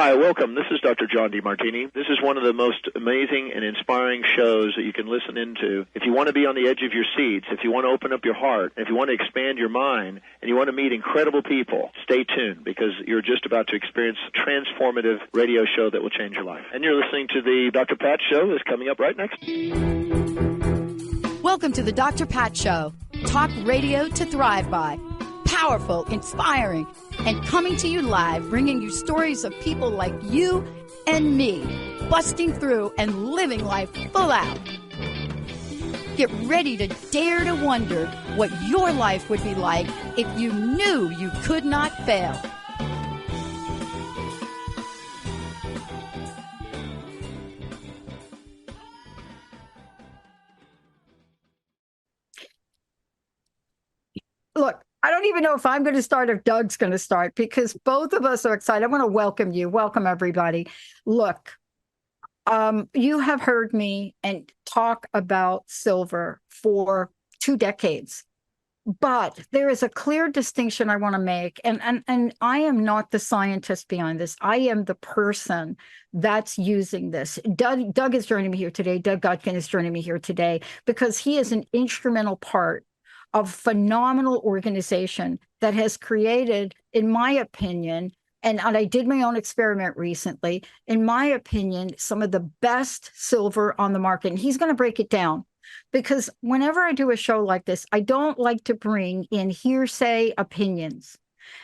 Hi, welcome. This is Dr. John DeMartini. This is one of the most amazing and inspiring shows that you can listen into. If you want to be on the edge of your seats, if you want to open up your heart, if you want to expand your mind, and you want to meet incredible people, stay tuned because you're just about to experience a transformative radio show that will change your life. And you're listening to the Dr. Pat Show that's coming up right next. Welcome to the Dr. Pat Show. Talk radio to thrive by. Powerful, inspiring, and coming to you live, bringing you stories of people like you and me, busting through and living life full out. Get ready to dare to wonder what your life would be like if you knew you could not fail. Look, I don't even know if I'm going to start or if Doug's going to start because both of us are excited. I want to welcome you. Welcome, everybody. Look, you have heard me and talk about silver for 2 decades, but there is a clear distinction I want to make. And I am not the scientist behind this. I am the person that's using this. Doug is joining me here today. Doug Godkin is joining me here today because he is an instrumental part of phenomenal organization that has created, in my opinion, and I did my own experiment recently, in my opinion, some of the best silver on the market. And he's going to break it down because whenever I do a show like this, I don't like to bring in hearsay opinions.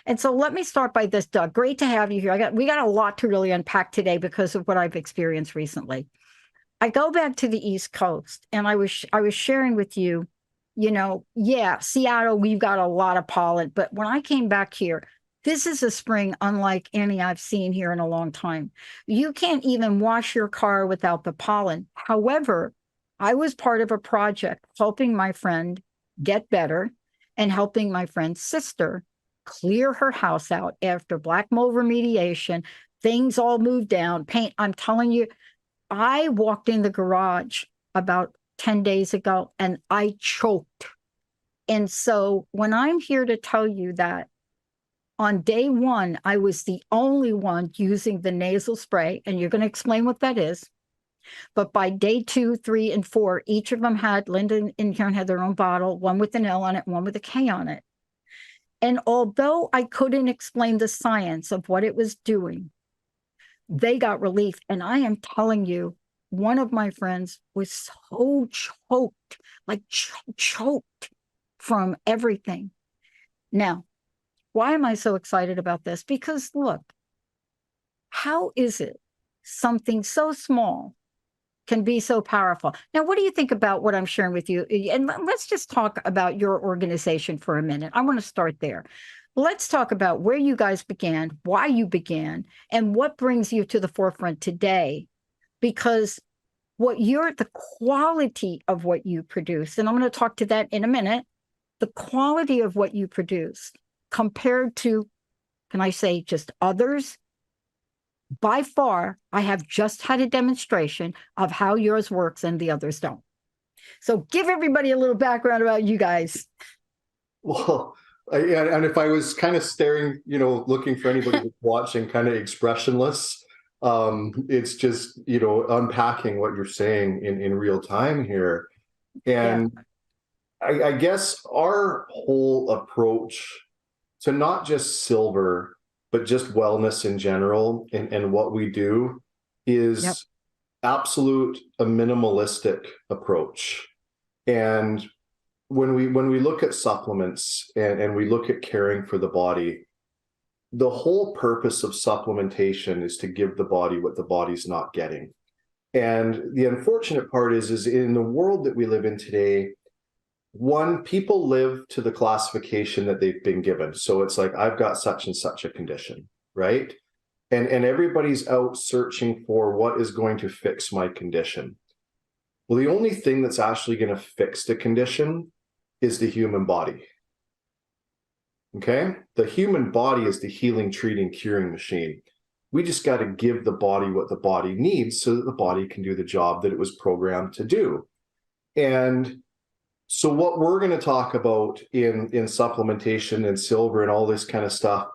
And so let me start by this, Doug. Great to have you here. We got a lot to really unpack today because of what I've experienced recently. I go back to the East Coast and I was sharing with you, Seattle, we've got a lot of pollen. But when I came back here, this is a spring unlike any I've seen here in a long time. You can't even wash your car without the pollen. However, I was part of a project helping my friend get better and helping my friend's sister clear her house out after black mold remediation. Things all moved down, paint. I'm telling you, I walked in the garage about 10 days ago and I choked. And so when I'm here to tell you that on day 1, I was the only one using the nasal spray, and you're going to explain what that is. But by day 2, 3, and 4, each of them had, Linda and Karen had their own bottle, one with an L on it, one with a K on it. And although I couldn't explain the science of what it was doing, they got relief. And I am telling you, one of my friends was so choked, like choked from everything. Now, why am I so excited about this? Because look, how is it something so small can be so powerful? Now, what do you think about what I'm sharing with you? And let's just talk about your organization for a minute. I want to start there. Let's talk about where you guys began, why you began, and what brings you to the forefront today. Because the quality of what you produce, and I'm going to talk to that in a minute, the quality of what you produce compared to, can I say, just others? By far, I have just had a demonstration of how yours works and the others don't. So give everybody a little background about you guys. Well, and if I was kind of staring, looking for anybody that's watching kind of expressionless, it's just, unpacking what you're saying in real time here. And yeah. I guess our whole approach to not just silver, but just wellness in general and what we do is absolute a minimalistic approach. And when we look at supplements and we look at caring for the body, the whole purpose of supplementation is to give the body what the body's not getting. And the unfortunate part is in the world that we live in today, people live to the classification that they've been given. So it's like, I've got such and such a condition, right? And everybody's out searching for what is going to fix my condition. Well, the only thing that's actually going to fix the condition is the human body. Okay? The human body is the healing, treating, curing machine. We just got to give the body what the body needs so that the body can do the job that it was programmed to do. And so what we're going to talk about in supplementation and silver and all this kind of stuff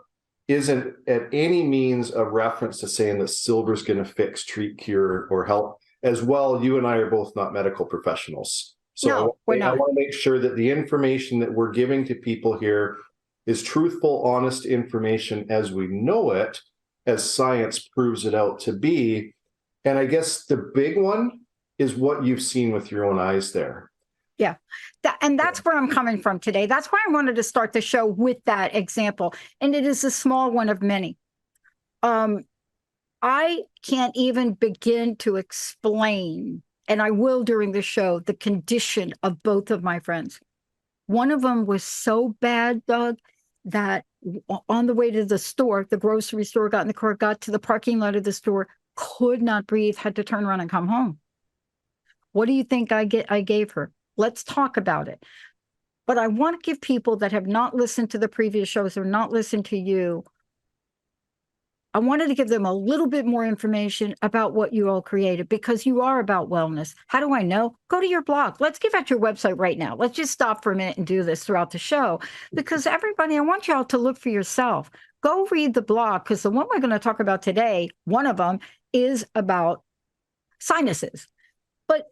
isn't at any means a reference to saying that silver is going to fix, treat, cure, or help. As well, you and I are both not medical professionals. So No, we're I not. want to make sure that the information that we're giving to people here is truthful, honest information as we know it, as science proves it out to be. And I guess the big one is what you've seen with your own eyes there. Yeah. And that's where I'm coming from today. That's why I wanted to start the show with that example. And it is a small one of many. I can't even begin to explain, and I will during the show, the condition of both of my friends. One of them was so bad, Doug, that on the way to the store, the grocery store, got in the car, got to the parking lot of the store, could not breathe, had to turn around and come home. What do you think I gave her? Let's talk about it. But I want to give people that have not listened to the previous shows or not listened to you, I wanted to give them a little bit more information about what you all created, because you are about wellness. How do I know? Go to your blog. Let's give out your website right now. Let's just stop for a minute and do this throughout the show, because everybody, I want y'all to look for yourself. Go read the blog, because the one we're going to talk about today, one of them is about sinuses. But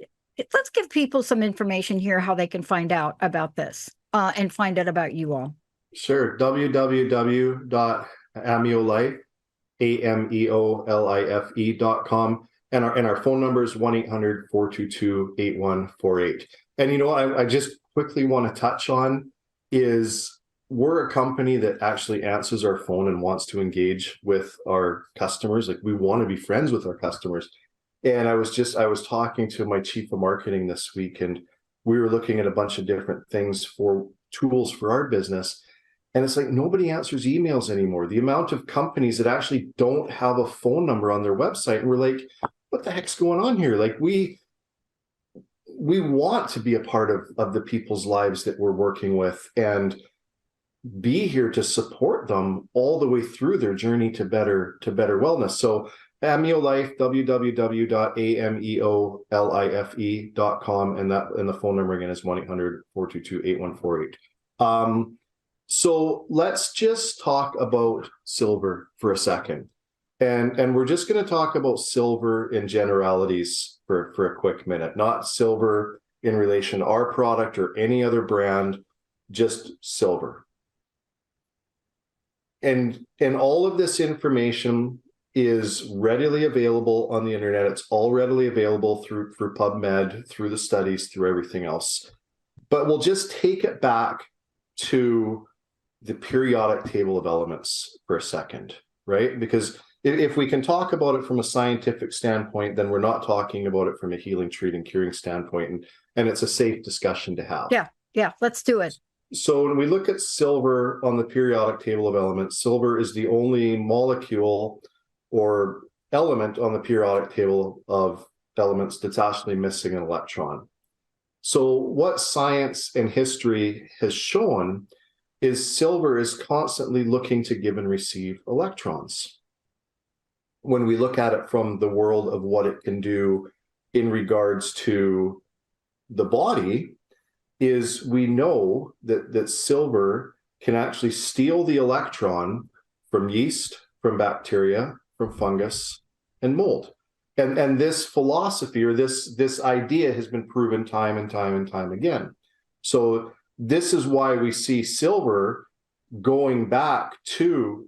let's give people some information here, how they can find out about this and find out about you all. Sure. www.ameolife, AMEOLIFE.com. And our phone number is 1-800-422-8148. And you know what I just quickly want to touch on is we're a company that actually answers our phone and wants to engage with our customers. Like, we want to be friends with our customers. And I was talking to my chief of marketing this week, and we were looking at a bunch of different things for tools for our business. And it's like, nobody answers emails anymore. The amount of companies that actually don't have a phone number on their website. And we're like, what the heck's going on here? Like, we want to be a part of the people's lives that we're working with and be here to support them all the way through their journey to better wellness. So Ameolife, www.ameolife.com, and the phone number again is 1-800-422-8148. So let's just talk about silver for a second. And we're just going to talk about silver in generalities for a quick minute, not silver in relation to our product or any other brand, just silver. And all of this information is readily available on the internet. It's all readily available through PubMed, through the studies, through everything else. But we'll just take it back to the periodic table of elements for a second, right? Because if we can talk about it from a scientific standpoint, then we're not talking about it from a healing, treating, curing standpoint, and it's a safe discussion to have. Yeah, let's do it. So when we look at silver on the periodic table of elements, silver is the only molecule or element on the periodic table of elements that's actually missing an electron. So what science and history has shown is silver is constantly looking to give and receive electrons. When we look at it from the world of what it can do in regards to the body, is we know that silver can actually steal the electron from yeast, from bacteria, from fungus, and mold. And this philosophy or this idea has been proven time and time and time again. So this is why we see silver going back to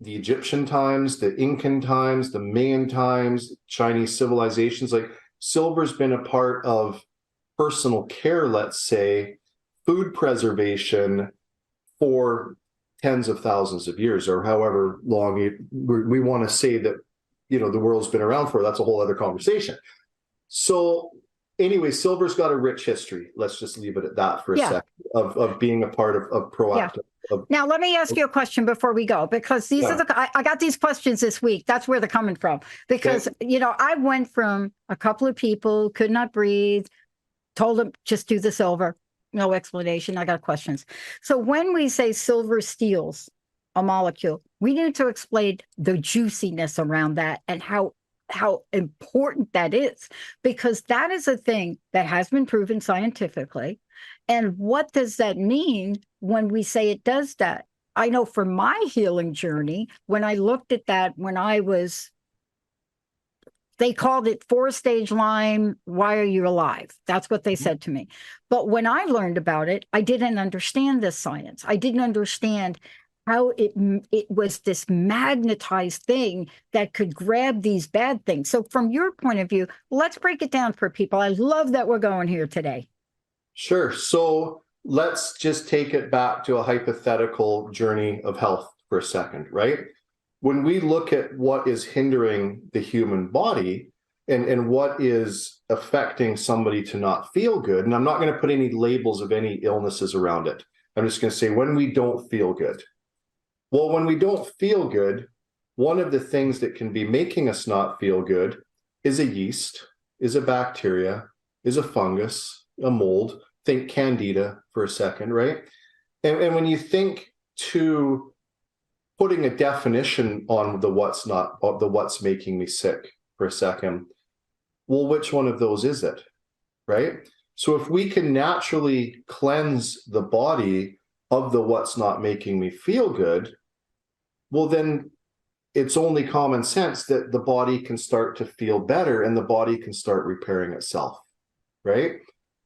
the Egyptian times, the Incan times, the Mayan times, Chinese civilizations. Like, silver's been a part of personal care, let's say, food preservation for tens of thousands of years, or however long we want to say that, you know, the world's been around for. That's a whole other conversation. So anyway, silver's got a rich history. Let's just leave it at that for a second, of being a part of proactive. Now, let me ask you a question before we go, because these are I got these questions this week. That's where they're coming from. Because, you know, I went from a couple of people, could not breathe, told them just do the silver, no explanation. I got questions. So when we say silver steals a molecule, we need to explain the juiciness around that and how important that is, because that is a thing that has been proven scientifically. And what does that mean when we say it does that? I know for my healing journey, when I looked at that, they called it 4-stage Lyme. Why are you alive? That's what they said to me. But when I learned about it, I didn't understand this science. I didn't understand how it was this magnetized thing that could grab these bad things. So from your point of view, let's break it down for people. I love that we're going here today. Sure. So let's just take it back to a hypothetical journey of health for a second, right? When we look at what is hindering the human body and what is affecting somebody to not feel good, and I'm not going to put any labels of any illnesses around it. I'm just going to say when we don't feel good. Well, when we don't feel good, one of the things that can be making us not feel good is a yeast, is a bacteria, is a fungus, a mold. Think candida for a second, right? And when you think to putting a definition on the what's making me sick for a second, well, which one of those is it, right? So if we can naturally cleanse the body of the what's not making me feel good, well, then it's only common sense that the body can start to feel better and the body can start repairing itself, right?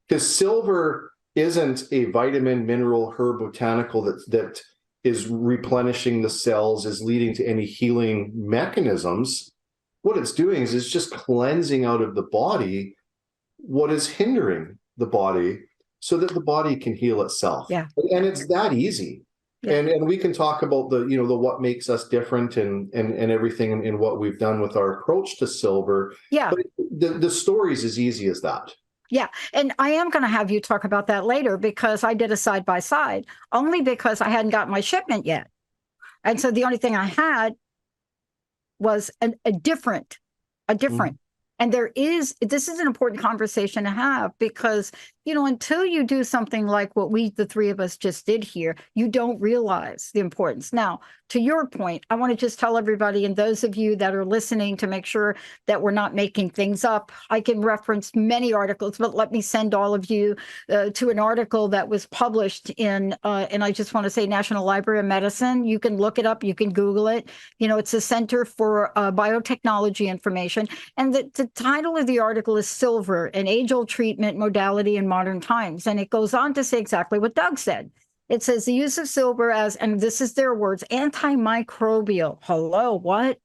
Because silver isn't a vitamin, mineral, herb, botanical that is replenishing the cells, is leading to any healing mechanisms. What it's doing is it's just cleansing out of the body what is hindering the body so that the body can heal itself. Yeah. And it's that easy. Yeah. And we can talk about the what makes us different and everything in what we've done with our approach to silver. Yeah. But the story's as easy as that. Yeah. And I am going to have you talk about that later because I did a side by side only because I hadn't got my shipment yet. And so the only thing I had was a different. And this is an important conversation to have because, until you do something like what the three of us just did here, you don't realize the importance. Now, to your point, I want to just tell everybody and those of you that are listening to make sure that we're not making things up. I can reference many articles, but let me send all of you to an article that was published in, and I just want to say National Library of Medicine. You can look it up. You can Google it. It's a Center for Biotechnology Information. And the title of the article is Silver, an Age-Old Treatment Modality in Modern Times. And it goes on to say exactly what Doug said. It says the use of silver as, and this is their words, antimicrobial. Hello, what?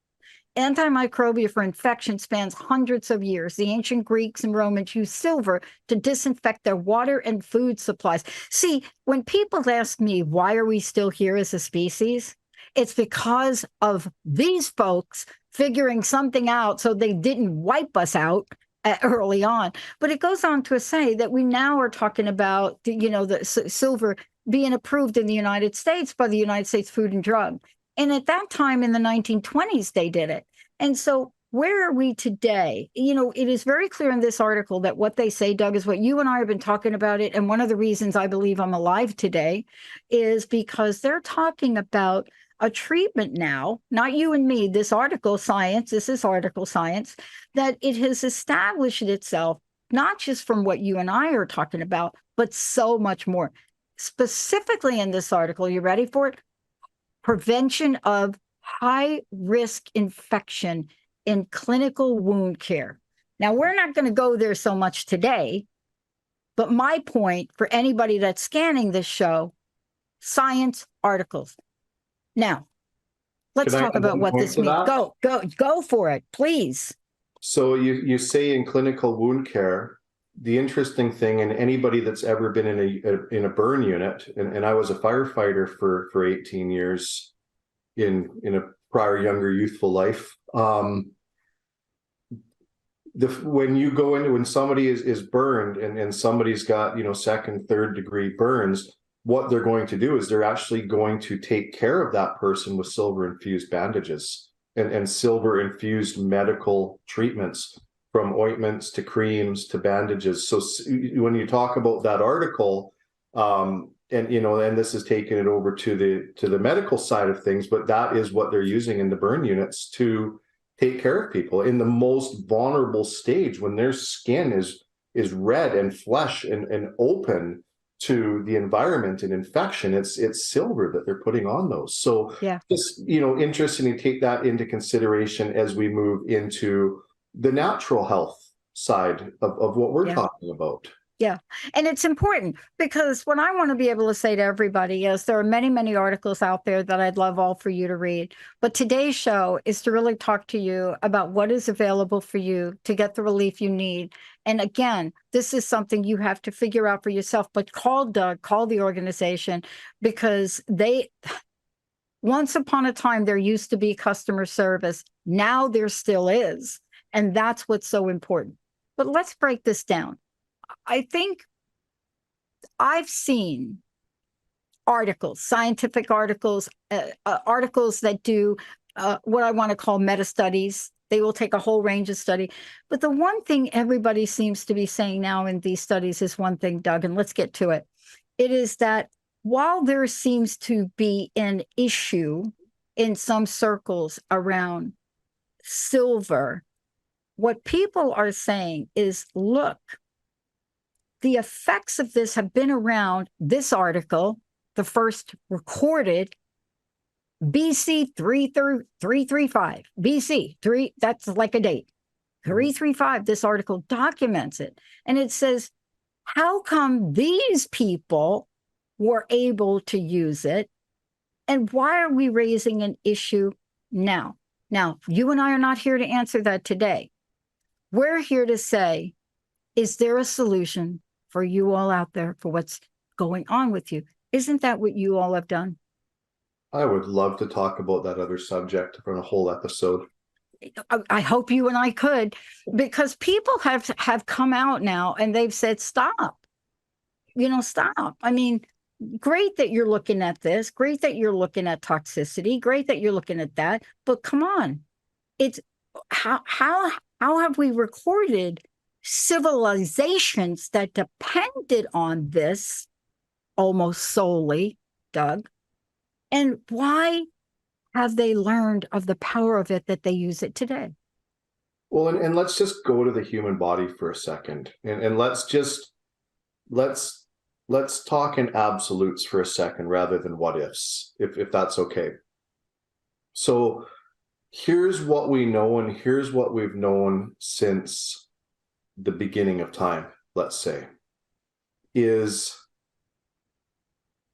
Antimicrobial for infection spans hundreds of years. The ancient Greeks and Romans used silver to disinfect their water and food supplies. See, when people ask me, why are we still here as a species? It's because of these folks figuring something out so they didn't wipe us out early on. But it goes on to say that we now are talking about, the silver being approved in the United States by the United States Food and Drug. And at that time in the 1920s, they did it. And so where are we today? It is very clear in this article that what they say, Doug, is what you and I have been talking about it. And one of the reasons I believe I'm alive today is because they're talking about a treatment now, not you and me, this is article science, that it has established itself, not just from what you and I are talking about, but so much more. Specifically in this article, you ready for it? Prevention of high-risk infection in clinical wound care. Now, we're not going to go there so much today, but my point for anybody that's scanning this show, science articles. Now, let's talk about what this means. Go for it, please. So you say in clinical wound care, the interesting thing, and anybody that's ever been in a burn unit, and I was a firefighter for 18 years in a prior younger youthful life. When you go into, when somebody is burned and somebody's got, second, third degree burns, what they're going to do is they're actually going to take care of that person with silver infused bandages and silver infused medical treatments, from ointments to creams to bandages. So when you talk about that article, and this is taking it over to the medical side of things, but that is what they're using in the burn units to take care of people in the most vulnerable stage when their skin is red and flesh and open, to the environment and infection, it's silver that they're putting on those. So Yeah. just, interesting to take that into consideration as we move into the natural health side of what we're talking about. Yeah. And it's important because what I want to be able to say to everybody is there are many, many articles out there that I'd love all for you to read. But today's show is to really talk to you about what is available for you to get the relief you need. And again, this is something you have to figure out for yourself, but call Doug, call the organization, because once upon a time, there used to be customer service. Now there still is. And that's what's so important. But let's break this down. I think I've seen articles, scientific articles, articles that do what I want to call meta studies. They will take a whole range of study. But the one thing everybody seems to be saying now in these studies is one thing, Doug, and let's get to it. It is that while there seems to be an issue in some circles around silver, what people are saying is, look, the effects of this have been around. This article, the first recorded BC 335, BC 3, that's like a date, 335, this article documents it. And it says, how come these people were able to use it? And why are we raising an issue now? Now, you and I are not here to answer that today. We're here to say, is there a solution for you all out there for what's going on with you? Isn't that what you all have done? I would love to talk about that other subject for a whole episode. I hope you and I could, because people have come out now and they've said, stop, stop. I mean, great that you're looking at this, great that you're looking at toxicity, great that you're looking at that, but come on. It's how have we recorded civilizations that depended on this almost solely, Doug? And why have they learned of the power of it that they use it today? Well, and let's just go to the human body for a second, and let's talk in absolutes for a second rather than what ifs, if that's okay. So here's what we know, and here's what we've known since the beginning of time, let's say, is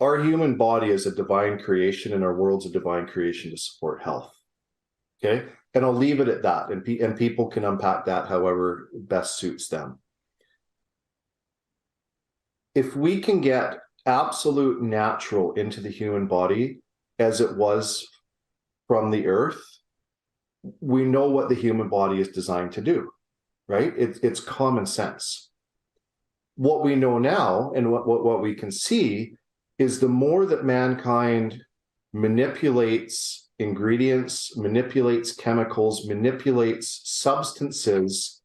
our human body is a divine creation and our world's a divine creation to support health. Okay? And I'll leave it at that, and people can unpack that however best suits them. If we can get absolute natural into the human body as it was from the earth, we know what the human body is designed to do, right? It's common sense. What we know now and what we can see is the more that mankind manipulates ingredients, manipulates chemicals, manipulates substances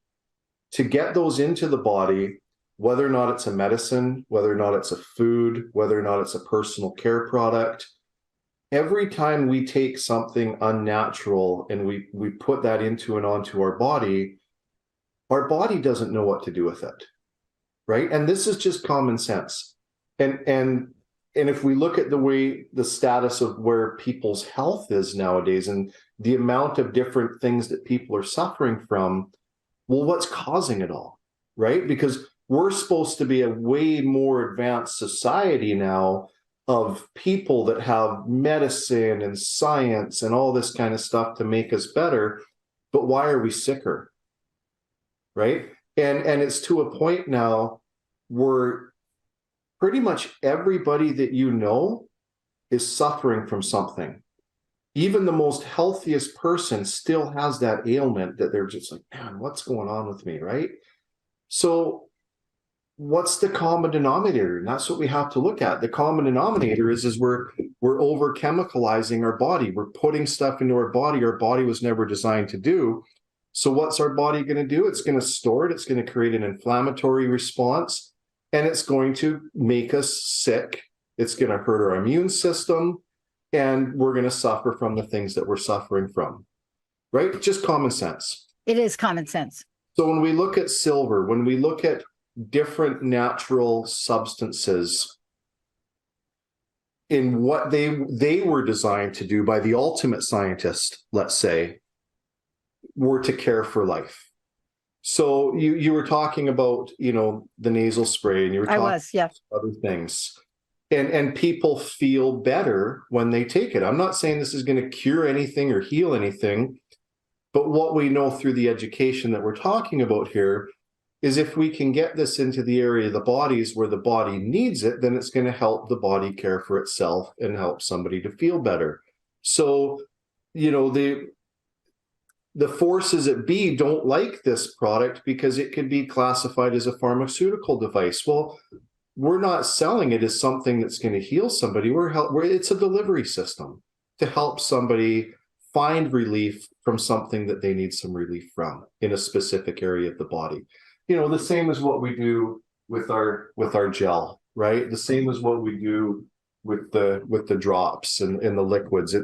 to get those into the body, whether or not it's a medicine, whether or not it's a food, whether or not it's a personal care product. Every time we take something unnatural and we put that into and onto our body doesn't know what to do with it, right? And this is just common sense. And if we look at the status of where people's health is nowadays and the amount of different things that people are suffering from, well, what's causing it all, right? Because we're supposed to be a way more advanced society now of people that have medicine and science and all this kind of stuff to make us better. But why are we sicker? Right? And it's to a point now where pretty much everybody that you know is suffering from something. Even the most healthiest person still has that ailment that they're just like, man, what's going on with me, right? So what's the common denominator? And that's what we have to look at. The common denominator is we're over chemicalizing our body. We're putting stuff into our body was never designed to do. So what's our body going to do? It's going to store it. It's going to create an inflammatory response, and it's going to make us sick. It's going to hurt our immune system, and we're going to suffer from the things that we're suffering from, right? Just common sense. It is common sense. So when we look at silver, when we look at different natural substances, in what they were designed to do by the ultimate scientist, let's say, were to care for life. So you were talking about, the nasal spray, and you were I talking was, yeah. about other things. And people feel better when they take it. I'm not saying this is going to cure anything or heal anything, but what we know through the education that we're talking about here is if we can get this into the area of the bodies where the body needs it, then it's going to help the body care for itself and help somebody to feel better. So, the forces at B don't like this product because it could be classified as a pharmaceutical device. Well, we're not selling it as something that's going to heal somebody. It's a delivery system to help somebody find relief from something that they need some relief from in a specific area of the body. The same as what we do with our gel, right? The same as what we do with the drops and the liquids.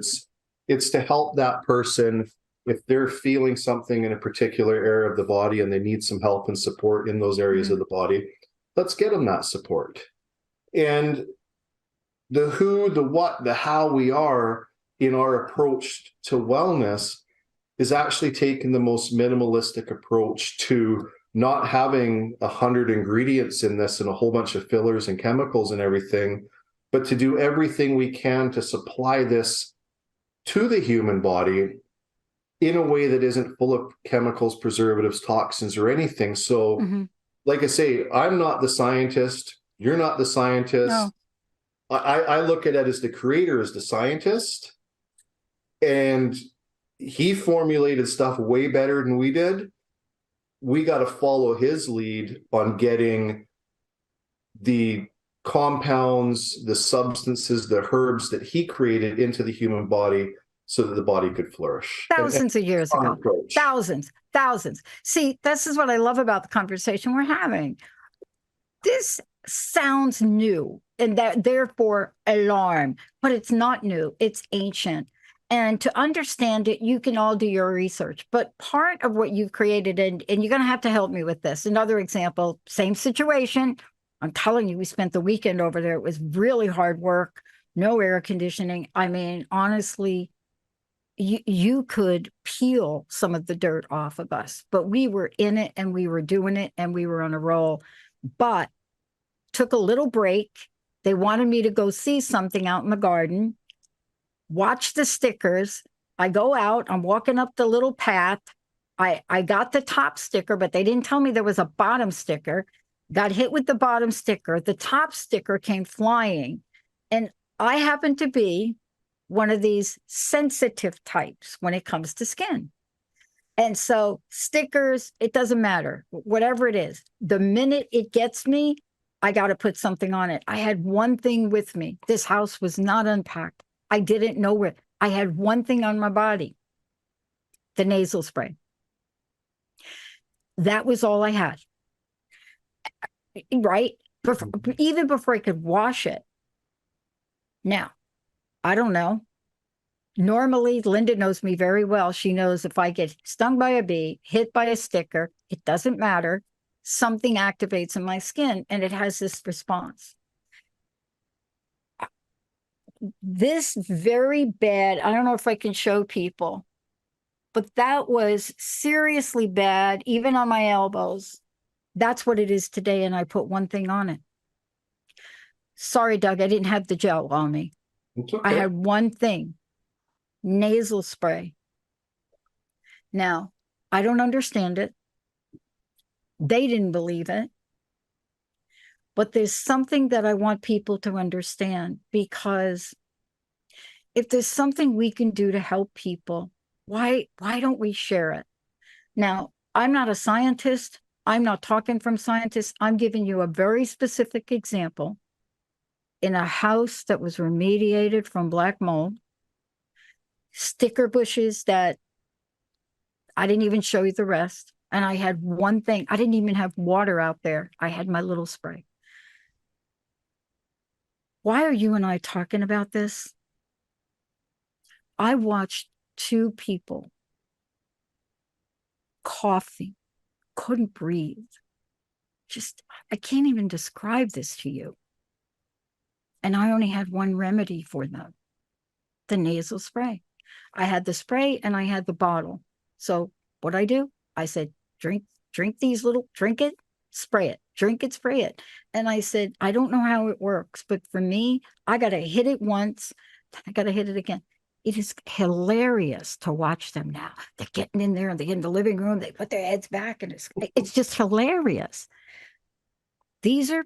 It's to help that person if they're feeling something in a particular area of the body and they need some help and support in those areas of the body. Let's get them that support. And the who, the what, the how we are in our approach to wellness is actually taking the most minimalistic approach to not having 100 ingredients in this and a whole bunch of fillers and chemicals and everything, but to do everything we can to supply this to the human body in a way that isn't full of chemicals, preservatives, toxins, or anything. So, like I say, I'm not the scientist. You're not the scientist. No. I look at it as the creator is the scientist. And he formulated stuff way better than we did. We got to follow his lead on getting the compounds, the substances, the herbs that he created into the human body so that the body could flourish. Thousands of years ago. Thousands. See, this is what I love about the conversation we're having. This sounds new and therefore alarm, but it's not new. It's ancient. And to understand it, you can all do your research. But part of what you've created, and you're going to have to help me with this. Another example, same situation. I'm telling you, we spent the weekend over there. It was really hard work, no air conditioning. I mean, honestly, you could peel some of the dirt off of us, but we were in it and we were doing it and we were on a roll. But took a little break. They wanted me to go see something out in the garden, watch the stickers. I go out, I'm walking up the little path. I got the top sticker, but they didn't tell me there was a bottom sticker. Got hit with the bottom sticker. The top sticker came flying. And I happen to be one of these sensitive types when it comes to skin. And so stickers, it doesn't matter, whatever it is. The minute it gets me, I got to put something on it. I had one thing with me. This house was not unpacked. I didn't know where. I had one thing on my body, the nasal spray. That was all I had. Right? Even before I could wash it. Now, I don't know. Normally, Linda knows me very well. She knows if I get stung by a bee, hit by a sticker, it doesn't matter. Something activates in my skin and it has this response. This very bad, I don't know if I can show people, but that was seriously bad, even on my elbows. That's what it is today, and I put one thing on it. Sorry, Doug, I didn't have the gel on me. It's okay. I had one thing, nasal spray. Now, I don't understand it. They didn't believe it. But there's something that I want people to understand, because if there's something we can do to help people, why don't we share it? Now, I'm not a scientist. I'm not talking from scientists. I'm giving you a very specific example. In a house that was remediated from black mold, sticker bushes that I didn't even show you the rest. And I had one thing. I didn't even have water out there. I had my little spray. Why are you and I talking about this? I watched two people coughing, couldn't breathe. I can't even describe this to you. And I only had one remedy for them, the nasal spray. I had the spray and I had the bottle. So what I do, I said, drink it, spray it, drink it, spray it. And I said, I don't know how it works, but for me, I got to hit it once. I got to hit it again. It is hilarious to watch them now. They're getting in there and they get in the living room. They put their heads back and it's just hilarious. These are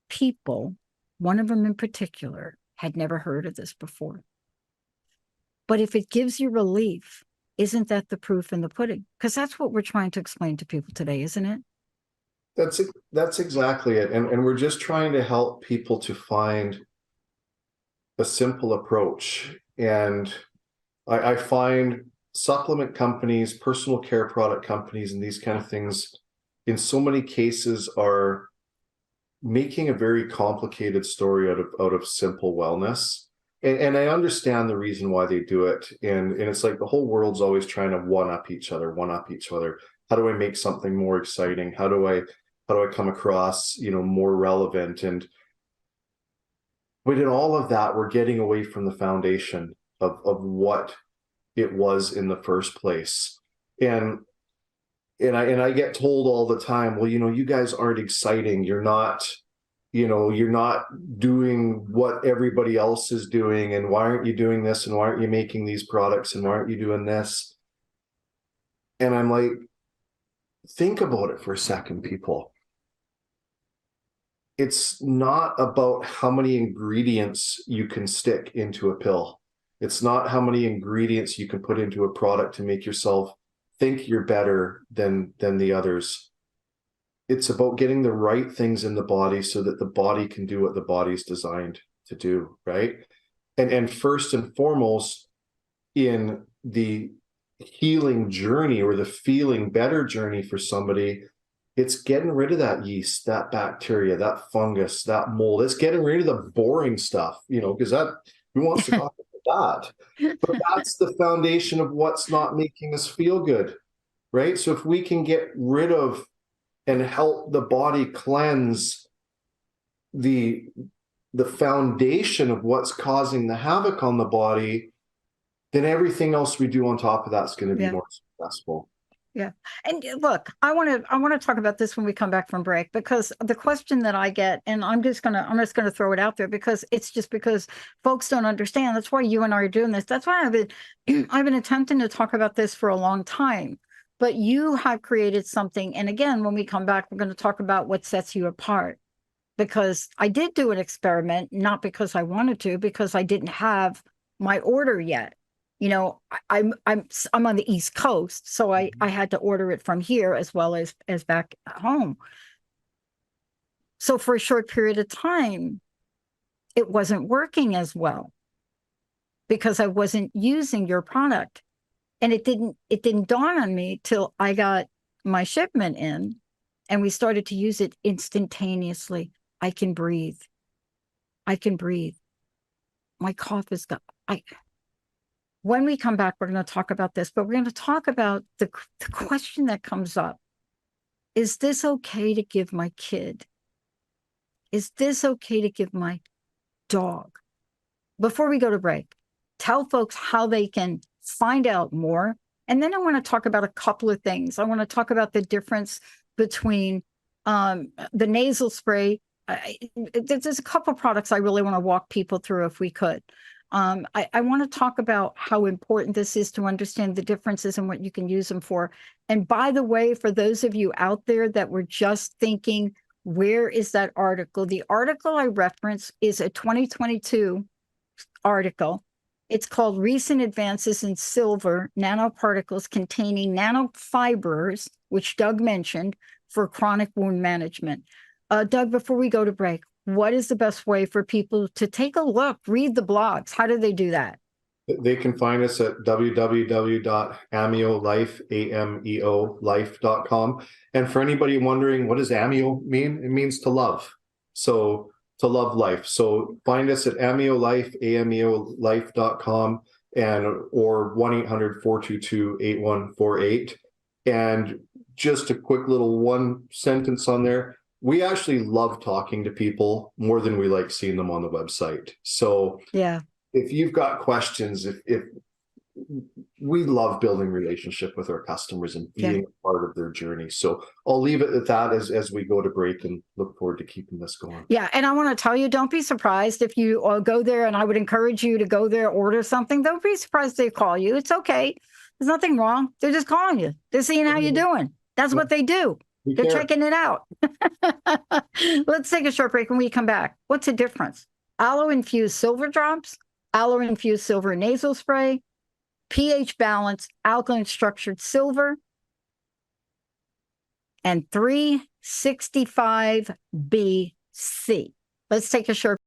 people, one of them in particular, had never heard of this before. But if it gives you relief, isn't that the proof in the pudding? Because that's what we're trying to explain to people today, isn't it? That's exactly it. And we're just trying to help people to find a simple approach. And I find supplement companies, personal care product companies, and these kind of things, in so many cases, are making a very complicated story out of simple wellness. And I understand the reason why they do it. And it's like the whole world's always trying to one up each other. How do I make something more exciting? How do I come across, more relevant? But in all of that, we're getting away from the foundation of what it was in the first place. And I get told all the time, well, you guys aren't exciting. You're not doing what everybody else is doing. And why aren't you doing this? And why aren't you making these products? And why aren't you doing this? And I'm like, think about it for a second, people. It's not about how many ingredients you can stick into a pill. It's not how many ingredients you can put into a product to make yourself think you're better than the others. It's about getting the right things in the body so that the body can do what the body's designed to do, right? And first and foremost, in the healing journey or the feeling better journey for somebody, it's getting rid of that yeast, that bacteria, that fungus, that mold. It's getting rid of the boring stuff, because who wants to talk about that? But that's the foundation of what's not making us feel good, right? So if we can get rid of and help the body cleanse the foundation of what's causing the havoc on the body, then everything else we do on top of that's going to be more successful. Yeah. And look, I want to talk about this when we come back from break, because the question that I get, and I'm just going to throw it out there because it's just because folks don't understand. That's why you and I are doing this. That's why I've been attempting to talk about this for a long time, but you have created something. And again, when we come back, we're going to talk about what sets you apart, because I did do an experiment, not because I wanted to, because I didn't have my order yet. I'm on the East Coast, so I had to order it from here as well as back at home. So for a short period of time, it wasn't working as well because I wasn't using your product. And it didn't dawn on me till I got my shipment in and we started to use it instantaneously. I can breathe. My cough is gone. When we come back, we're going to talk about this, but we're going to talk about the question that comes up. Is this okay to give my kid? Is this okay to give my dog? Before we go to break, tell folks how they can find out more. And then I want to talk about a couple of things. I want to talk about the difference between the nasal spray. There's a couple of products I really want to walk people through if we could. I want to talk about how important this is to understand the differences and what you can use them for. And by the way, for those of you out there that were just thinking, where is that article? The article I reference is a 2022 article. It's called Recent Advances in Silver Nanoparticles Containing Nanofibers, which Doug mentioned, for chronic wound management. Doug, before we go to break, what is the best way for people to take a look, read the blogs? How do they do that? They can find us at www.ameolife.com. And for anybody wondering, what does ameo mean? It means to love. So to love life. So find us at ameolife.com or 1-800-422-8148. And just a quick little one sentence on there. we actually love talking to people more than we like seeing them on the website. So Yeah. if you've got questions, if we love building relationship with our customers and being a part of their journey. So I'll leave it at that as we go to break, and look forward to keeping this going. Yeah. And I want to tell you, don't be surprised if you go there, and I would encourage you to go there, order something. Don't be surprised they call you. It's okay. There's nothing wrong. They're just calling you. They're seeing how you're doing. That's what they do. They're checking it out. Let's take a short break. When we come back, what's the difference? Aloe-infused silver drops, aloe-infused silver nasal spray, pH balanced alkaline structured silver, and 365BC. Let's take a short.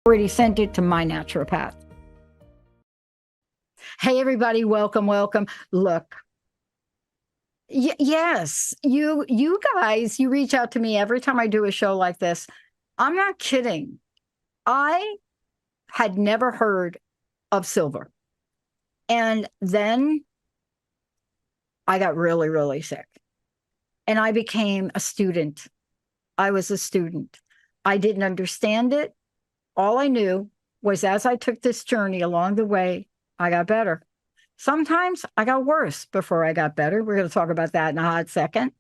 Already sent it to my naturopath. Hey, everybody, welcome. Look, yes, you guys, you reach out to me every time I do a show like this. I'm not kidding. I had never heard of silver. And then I got really, really sick. And I became a student. I was a student. I didn't understand it. All I knew was as I took this journey along the way, I got better. Sometimes I got worse before I got better. We're going to talk about that in a hot second.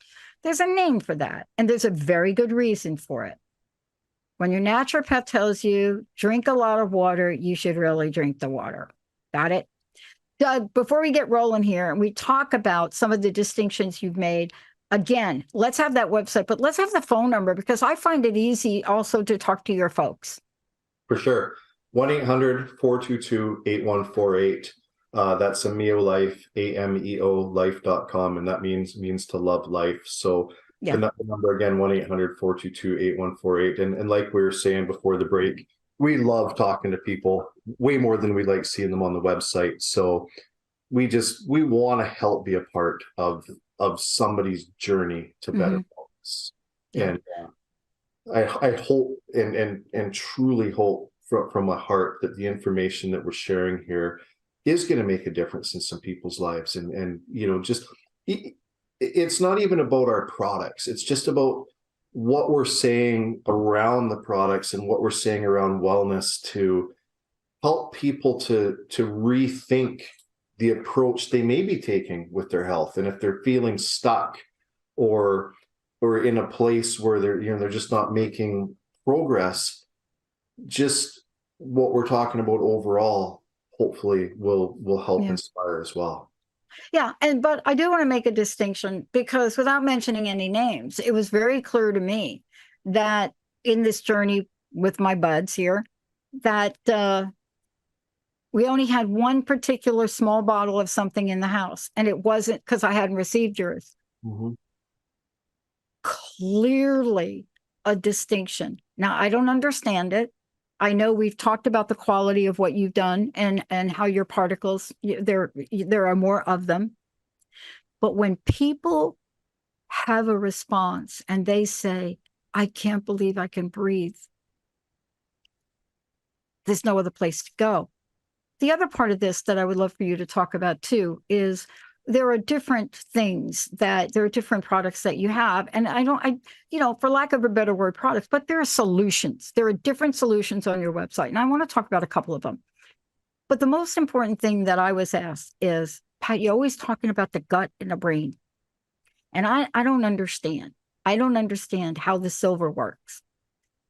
There's a name for that, and there's a very good reason for it. When your naturopath tells you drink a lot of water, you should really drink the water. Got it? Doug, before we get rolling here and we talk about some of the distinctions you've made, again, let's have that website, but let's have the phone number, because I find it easy also to talk to your folks. For sure. 1-800-422-8148. That's Ameo Life, AMEO life.com. And that means to love life. So the number again, 1-800-422-8148. And like we were saying before the break, we love talking to people way more than we like seeing them on the website. So we want to help be a part of somebody's journey to better wellness. And I hope and truly hope from my heart that the information that we're sharing here is going to make a difference in some people's lives. And just it's not even about our products. It's just about what we're saying around the products and what we're saying around wellness to help people to rethink the approach they may be taking with their health. And if they're feeling stuck or in a place where they're just not making progress, just what we're talking about overall hopefully will help inspire as well. Yeah, but I do want to make a distinction, because without mentioning any names, it was very clear to me that in this journey with my buds here, that we only had one particular small bottle of something in the house, and it wasn't because I hadn't received yours. Clearly a distinction. Now, I don't understand it. I know we've talked about the quality of what you've done and how your particles, there are more of them. But when people have a response and they say, I can't believe I can breathe, there's no other place to go. The other part of this that I would love for you to talk about too is there are different things there are different products that you have. And for lack of a better word, products, but there are solutions. There are different solutions on your website. And I want to talk about a couple of them. But the most important thing that I was asked is, Pat, you're always talking about the gut and the brain. And I don't understand. I don't understand how the silver works.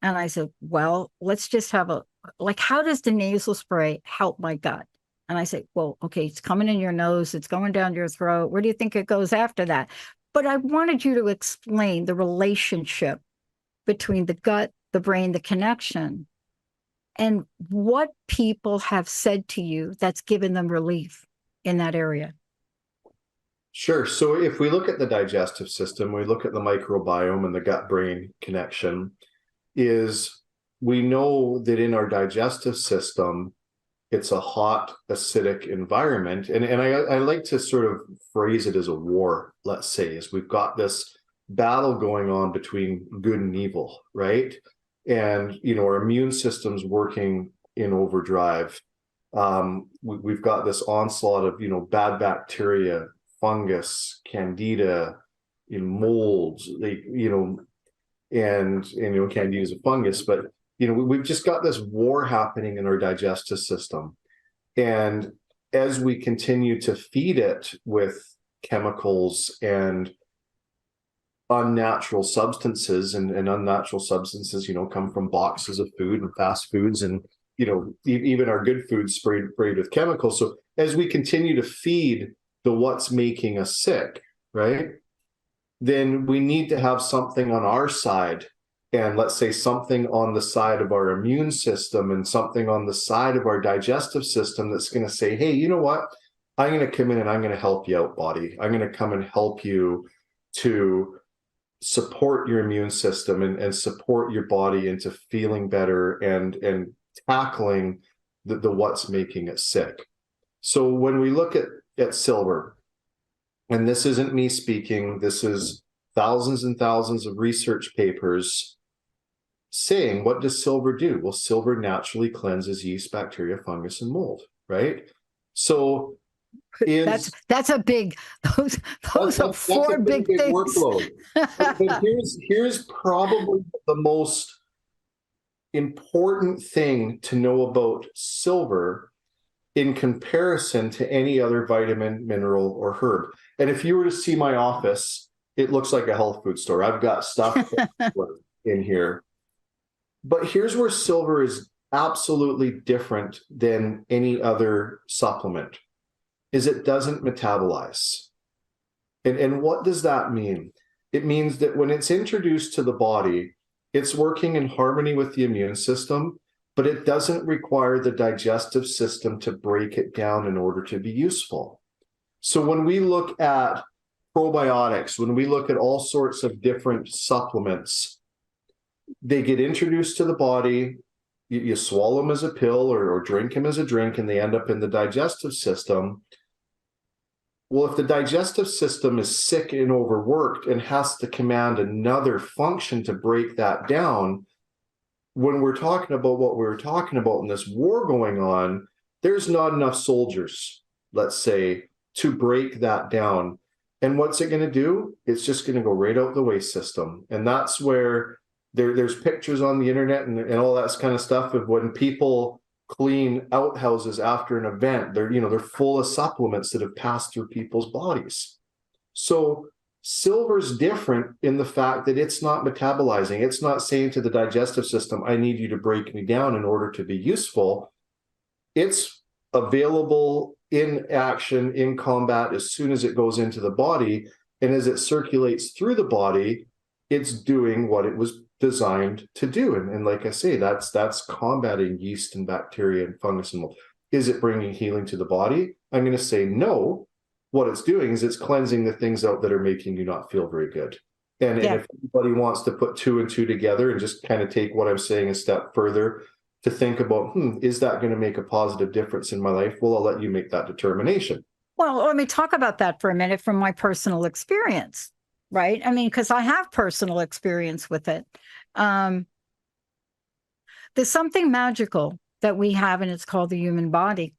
And I said, well, let's just have like, how does the nasal spray help my gut? And I said, well, okay, it's coming in your nose, it's going down your throat. Where do you think it goes after that? But I wanted you to explain the relationship between the gut, the brain, the connection, and what people have said to you that's given them relief in that area. Sure. So if we look at the digestive system, we look at the microbiome and the gut-brain connection, is we know that in our digestive system, it's a hot, acidic environment. And I like to sort of phrase it as a war, let's say, is we've got this battle going on between good and evil, right? And, our immune system's working in overdrive. We've got this onslaught of, bad bacteria, fungus, candida, molds, and candida is a fungus, but we've just got this war happening in our digestive system. And as we continue to feed it with chemicals and unnatural substances, and unnatural substances, come from boxes of food and fast foods, and even our good food sprayed with chemicals. So as we continue to feed the what's making us sick, right, then we need to have something on our side, and let's say something on the side of our immune system and something on the side of our digestive system that's going to say, hey, you know what? I'm going to come in and I'm going to help you out, body. I'm going to come and help you to support your immune system and support your body into feeling better and tackling the what's making it sick. So when we look at silver, and this isn't me speaking, this is thousands and thousands of research papers saying, what does silver do? Well, silver naturally cleanses yeast, bacteria, fungus, and mold, right? So that's a big, those are four big things. Workload. but here's probably the most important thing to know about silver in comparison to any other vitamin, mineral, or herb. And if you were to see my office, it looks like a health food store. I've got stuff in here. But here's where silver is absolutely different than any other supplement, is it doesn't metabolize. And what does that mean? It means that when it's introduced to the body, it's working in harmony with the immune system, but it doesn't require the digestive system to break it down in order to be useful. So when we look at probiotics, when we look at all sorts of different supplements, they get introduced to the body, you swallow them as a pill or drink them as a drink, and they end up in the digestive system. Well, if the digestive system is sick and overworked and has to command another function to break that down, when we're talking about what we were talking about in this war going on, there's not enough soldiers, let's say, to break that down. And what's it going to do? It's just going to go right out the waste system. And that's where there's pictures on the internet and all that kind of stuff of when people clean outhouses after an event, they're full of supplements that have passed through people's bodies. So silver's different in the fact that it's not metabolizing. It's not saying to the digestive system, I need you to break me down in order to be useful. It's available in action, in combat, as soon as it goes into the body. And as it circulates through the body, it's doing what it was designed to do. And like I say, that's combating yeast and bacteria and fungus and mold. Is it bringing healing to the body? I'm going to say no. What it's doing is it's cleansing the things out that are making you not feel very good. And if anybody wants to put two and two together and just kind of take what I'm saying a step further to think about, is that going to make a positive difference in my life? Well, I'll let you make that determination. Well, let me talk about that for a minute from my personal experience, right? I mean, because I have personal experience with it. There's something magical that we have, and it's called the human body.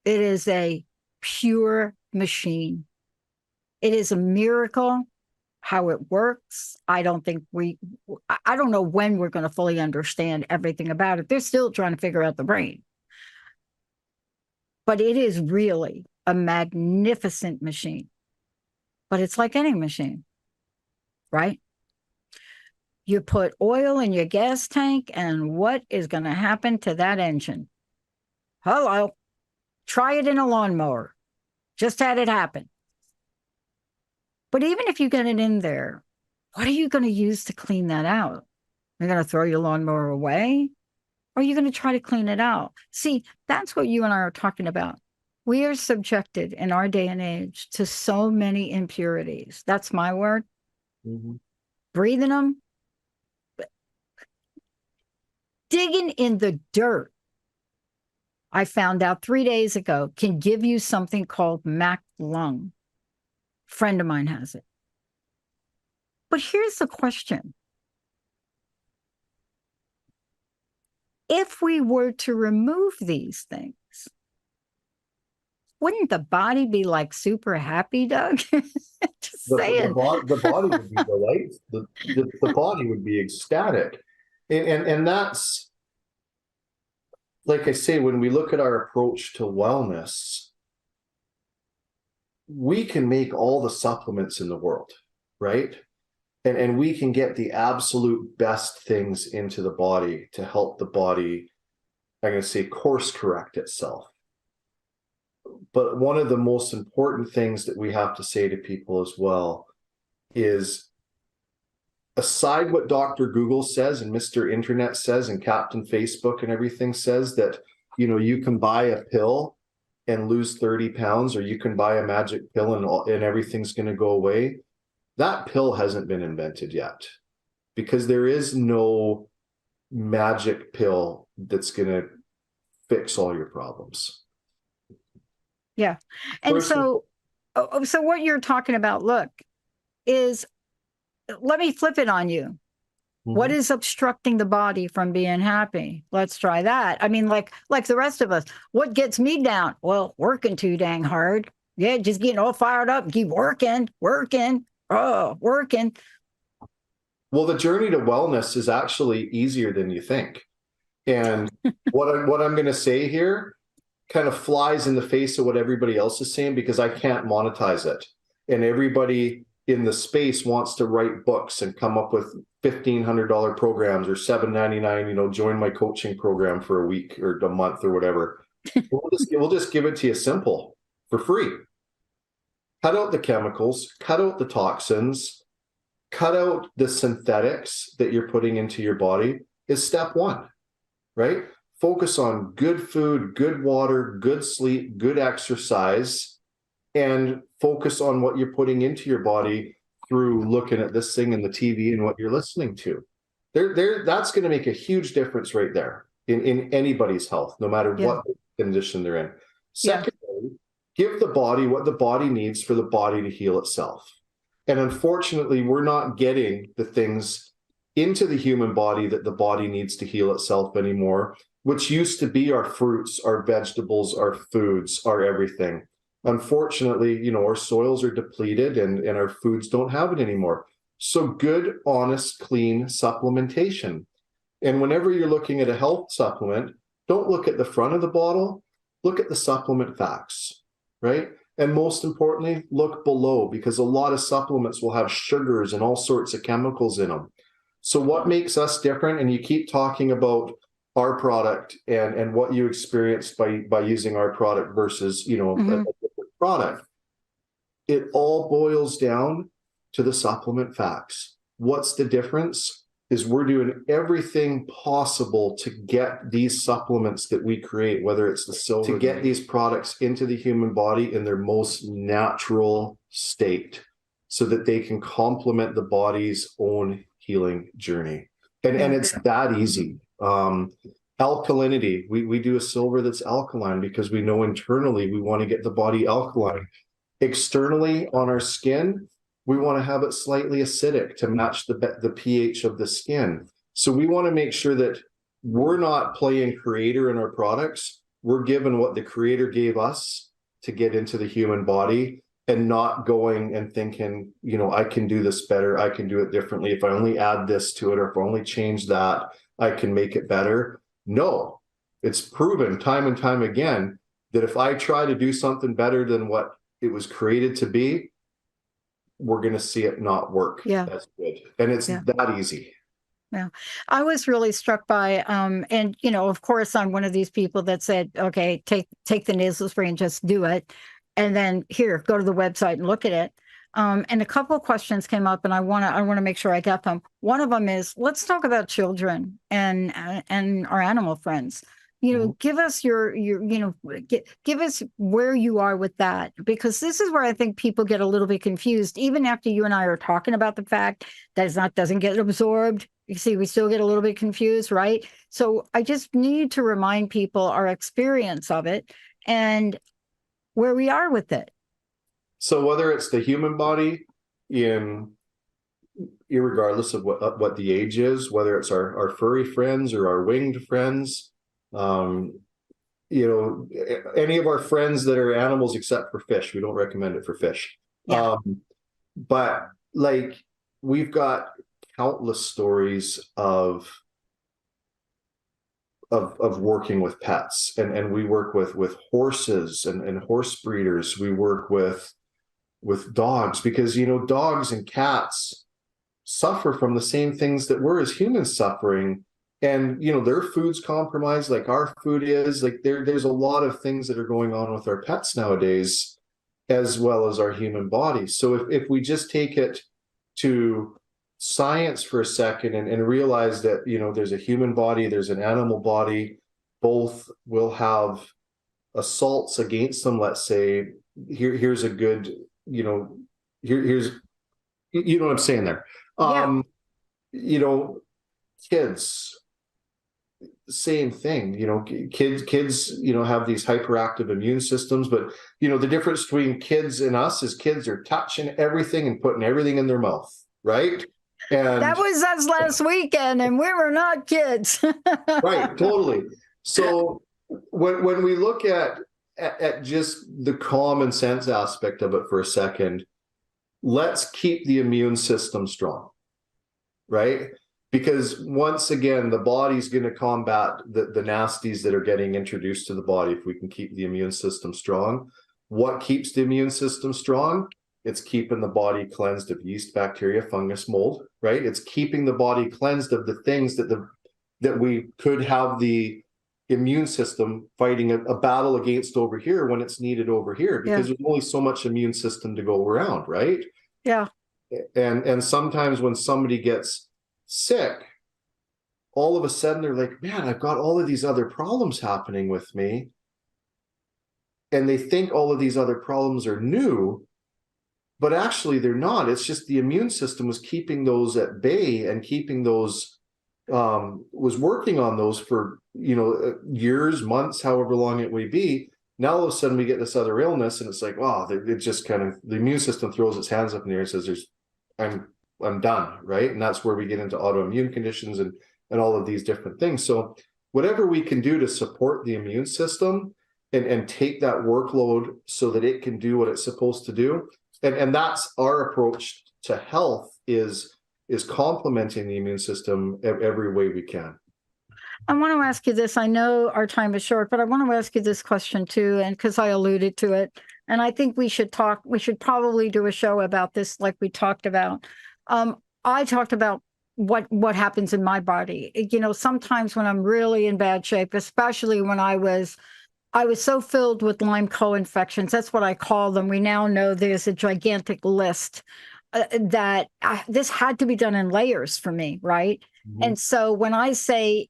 It is a pure machine. It is a miracle how it works. I don't know when we're going to fully understand everything about it. They're still trying to figure out the brain. But it is really a magnificent machine. But it's like any machine, right? You put oil in your gas tank, and what is going to happen to that engine? Hello. Try it in a lawnmower. Just had it happen. But even if you get it in there, what are you going to use to clean that out? You're going to throw your lawnmower away? Or are you going to try to clean it out? See, that's what you and I are talking about. We are subjected in our day and age to so many impurities. That's my word. Mm-hmm. Breathing them, digging in the dirt. I found out 3 days ago can give you something called MAC lung. A friend of mine has it. But here's the question. If we were to remove these things, wouldn't the body be like super happy, Doug? Just saying. The body would be delighted. The body would be ecstatic. And that's, like I say, when we look at our approach to wellness, we can make all the supplements in the world, right? And we can get the absolute best things into the body to help the body, I'm going to say, course correct itself. But one of the most important things that we have to say to people as well is, aside what Dr. Google says and Mr. Internet says and Captain Facebook and everything says, that, you know, you can buy a pill and lose 30 pounds, or you can buy a magic pill and everything's going to go away. That pill hasn't been invented yet, because there is no magic pill that's going to fix all your problems. Yeah. And so what you're talking about, look, is, let me flip it on you. Mm-hmm. What is obstructing the body from being happy? Let's try that. I mean, like the rest of us, what gets me down? Well, working too dang hard. Yeah, just getting all fired up, keep working. Well, the journey to wellness is actually easier than you think. And what I'm going to say here kind of flies in the face of what everybody else is saying, because I can't monetize it. And everybody in the space wants to write books and come up with $1,500 programs or $7.99, you know, join my coaching program for a week or a month or whatever. We'll just give it to you simple, for free. Cut out the chemicals, cut out the toxins, cut out the synthetics that you're putting into your body is step one, right? Focus on good food, good water, good sleep, good exercise, and focus on what you're putting into your body through looking at this thing in the TV and what you're listening to. That's going to make a huge difference right there in anybody's health, no matter what condition they're in. Secondly, give the body what the body needs for the body to heal itself. And unfortunately, we're not getting the things into the human body that the body needs to heal itself anymore, which used to be our fruits, our vegetables, our foods, our everything. Unfortunately, you know, our soils are depleted and our foods don't have it anymore. So good, honest, clean supplementation. And whenever you're looking at a health supplement, don't look at the front of the bottle, look at the supplement facts, right? And most importantly, look below, because a lot of supplements will have sugars and all sorts of chemicals in them. So what makes us different? And you keep talking about our product and what you experienced by using our product versus, you know, a different product. It all boils down to the supplement facts. What's the difference? Is we're doing everything possible to get these supplements that we create, whether it's the silver, to get these products into the human body in their most natural state so that they can complement the body's own healing journey. And it's that easy. Alkalinity, we do a silver that's alkaline because we know internally we want to get the body alkaline. Externally on our skin, we want to have it slightly acidic to match the pH of the skin. So we want to make sure that we're not playing creator in our products. We're given what the creator gave us to get into the human body, and not going and thinking, you know, I can do this better. I can do it differently. If I only add this to it, or if I only change that, I can make it better. No, it's proven time and time again that if I try to do something better than what it was created to be, we're going to see it not work as good. And it's that easy. Yeah. I was really struck by, and of course, I'm one of these people that said, okay, take the nasal spray and just do it. And then here, go to the website and look at it. And a couple of questions came up, and I want to make sure I get them. One of them is, let's talk about children and our animal friends. Give us give us where you are with that, because this is where I think people get a little bit confused, even after you and I are talking about the fact that doesn't get absorbed. You see, we still get a little bit confused, right? So I just need to remind people our experience of it and where we are with it. So whether it's the human body, irregardless of what the age is, whether it's our furry friends or our winged friends, any of our friends that are animals except for fish, we don't recommend it for fish. Yeah. But like, we've got countless stories of working with pets, and we work with horses and horse breeders. We work with dogs, because dogs and cats suffer from the same things that we're as humans suffering. And their food's compromised like our food is. Like, there's a lot of things that are going on with our pets nowadays, as well as our human bodies. So if we just take it to science for a second and realize that there's a human body, there's an animal body, both will have assaults against them. Let's say here's a good here's you know what I'm saying there. Yeah. Kids, same thing. Kids have these hyperactive immune systems, but the difference between kids and us is kids are touching everything and putting everything in their mouth, right? And that was us last weekend, and we were not kids. Right, totally. So when we look at just the common sense aspect of it for a second, let's keep the immune system strong, right? Because once again, the body's going to combat the nasties that are getting introduced to the body if we can keep the immune system strong. What keeps the immune system strong? It's keeping the body cleansed of yeast, bacteria, fungus, mold, right? It's keeping the body cleansed of the things that we could have the immune system fighting a battle against over here when it's needed over here, because there's only so much immune system to go around, right? Yeah. And sometimes when somebody gets sick, all of a sudden they're like, man, I've got all of these other problems happening with me. And they think all of these other problems are new, but actually they're not. It's just the immune system was keeping those at bay and keeping those, was working on those for, years, months, however long it may be. Now all of a sudden we get this other illness, and it's like, wow, it just kind of, the immune system throws its hands up in the air and says, I'm done, right? And that's where we get into autoimmune conditions and all of these different things. So whatever we can do to support the immune system and take that workload so that it can do what it's supposed to do. And that's our approach to health, is complementing the immune system every way we can. I want to ask you this. I know our time is short, but I want to ask you this question too, and because I alluded to it, and I think we should probably do a show about this, like we talked about. I talked about what happens in my body. Sometimes when I'm really in bad shape, especially when I was so filled with Lyme co-infections. That's what I call them. We now know there's a gigantic list that this had to be done in layers for me, right? Mm-hmm. And so when I say,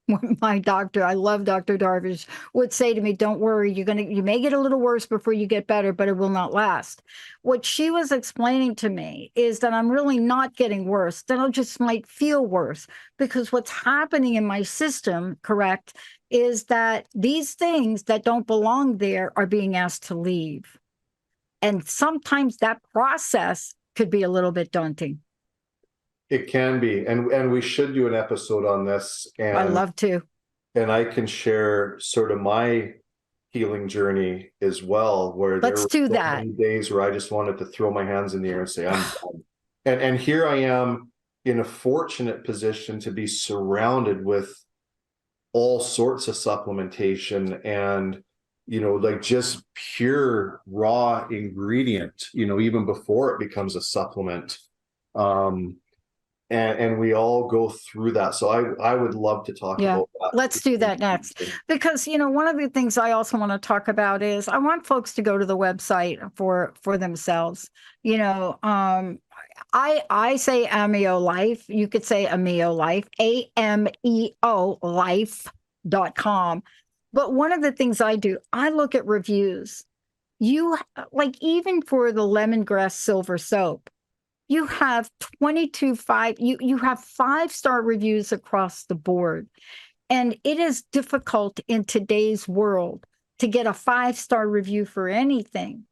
when my doctor, I love Dr. Darvish, would say to me, don't worry, you may get a little worse before you get better, but it will not last. What she was explaining to me is that I'm really not getting worse, that I just might feel worse, because what's happening in my system, correct, is that these things that don't belong there are being asked to leave. And sometimes that process could be a little bit daunting. It can be, and we should do an episode on this. And I'd love to. And I can share sort of my healing journey as well, where Let's do there were that. many days where I just wanted to throw my hands in the air and say, I'm done. And here I am in a fortunate position to be surrounded with all sorts of supplementation and, like just pure raw ingredient, even before it becomes a supplement. and we all go through that. So I would love to talk Yeah, about that. let's do that next. Because, one of the things I also want to talk about is I want folks to go to the website for themselves. I say Ameo Life. You could say Ameo Life, AMEO life.com. But one of the things I do, I look at reviews. Like even for the lemongrass silver soap, you have you have 5-star reviews across the board. And it is difficult in today's world to get a 5-star review for anything.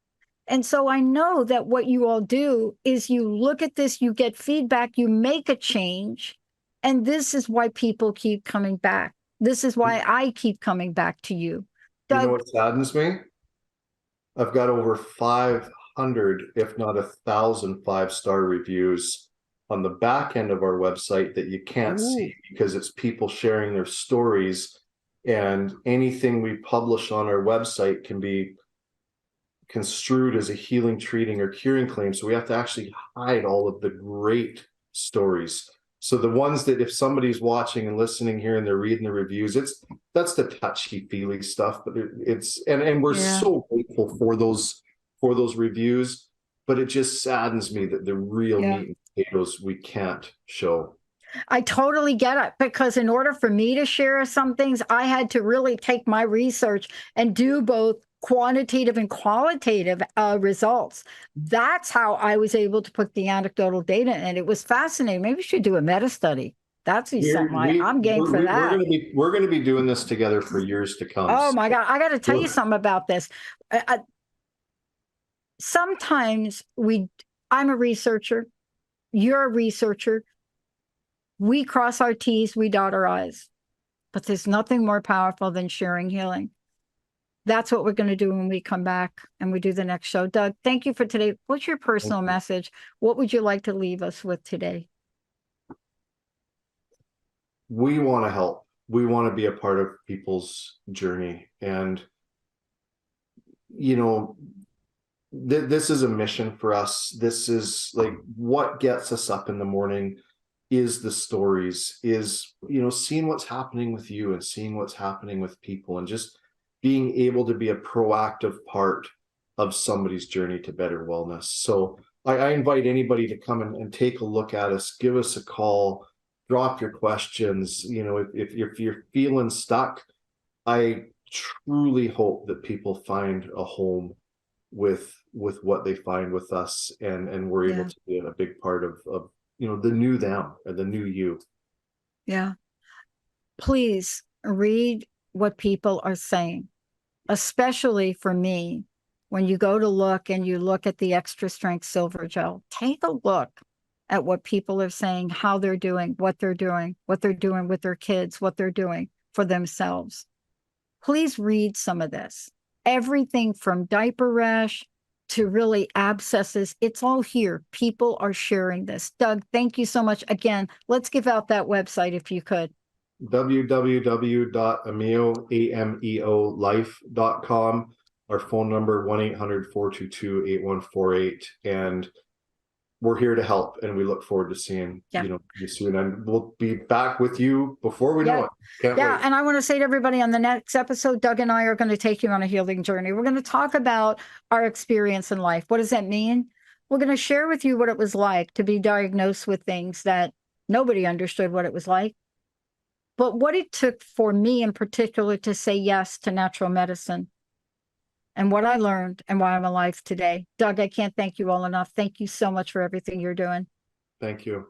And so I know that what you all do is you look at this, you get feedback, you make a change. And this is why people keep coming back. This is why I keep coming back to you. You know what saddens me? I've got over 500, if not 1,000 5-star reviews on the back end of our website that you can't see because it's people sharing their stories, and anything we publish on our website can be construed as a healing, treating, or curing claim. So we have to actually hide all of the great stories. So the ones that if somebody's watching and listening here and they're reading the reviews, that's the touchy-feely stuff. But and we're so grateful for those reviews. But it just saddens me that the real meat and potatoes we can't show. I totally get it, because in order for me to share some things, I had to really take my research and do both quantitative and qualitative results. That's how I was able to put the anecdotal data in. It was fascinating. Maybe we should do a meta study. That's something I'm game for that. We're going to be doing this together for years to come. Oh my God. I got to tell you something about this. Sometimes I'm a researcher. You're a researcher. We cross our T's, we dot our I's. But there's nothing more powerful than sharing healing. That's what we're going to do when we come back and we do the next show. Doug, thank you for today. What's your personal message? What would you like to leave us with today? We want to help. We want to be a part of people's journey. And, this is a mission for us. This is like what gets us up in the morning is the stories, is, seeing what's happening with you and seeing what's happening with people and just being able to be a proactive part of somebody's journey to better wellness. So I invite anybody to come and take a look at us, give us a call, drop your questions. If you're feeling stuck, I truly hope that people find a home with what they find with us, and we're able to be a big part of the new them or the new you. Yeah. Please read what people are saying, especially for me. When you go to look and you look at the extra strength silver gel, take a look at what people are saying, how they're doing, what they're doing with their kids, what they're doing for themselves. Please read some of this. Everything from diaper rash to really abscesses, it's all here. People are sharing this. Doug, thank you so much. Again, let's give out that website if you could. www.ameolife.com. Our phone number 1-800-422-8148, and we're here to help, and we look forward to seeing you soon, and we'll be back with you before we know it. Can't wait. And I want to say to everybody, on the next episode, Doug and I are going to take you on a healing journey. We're going to talk about our experience in life. What does that mean? We're going to share with you what it was like to be diagnosed with things that nobody understood what it was like, but what it took for me in particular to say yes to natural medicine, and what I learned and why I'm alive today. Doug, I can't thank you all enough. Thank you so much for everything you're doing. Thank you.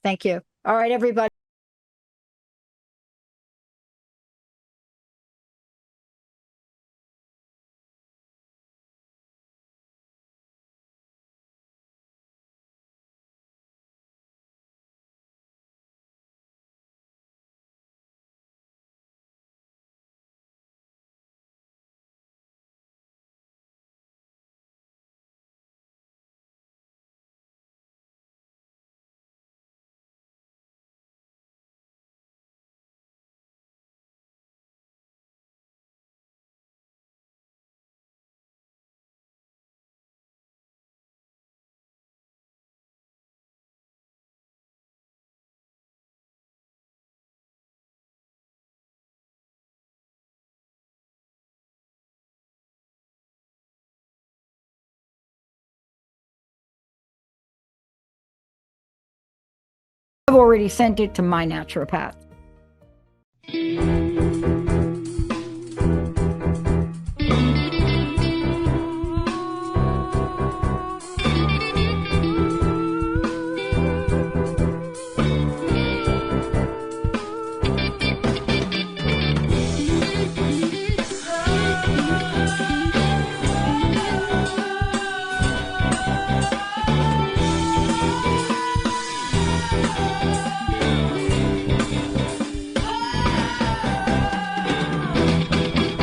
Thank you. All right, everybody. already sent it to my naturopath.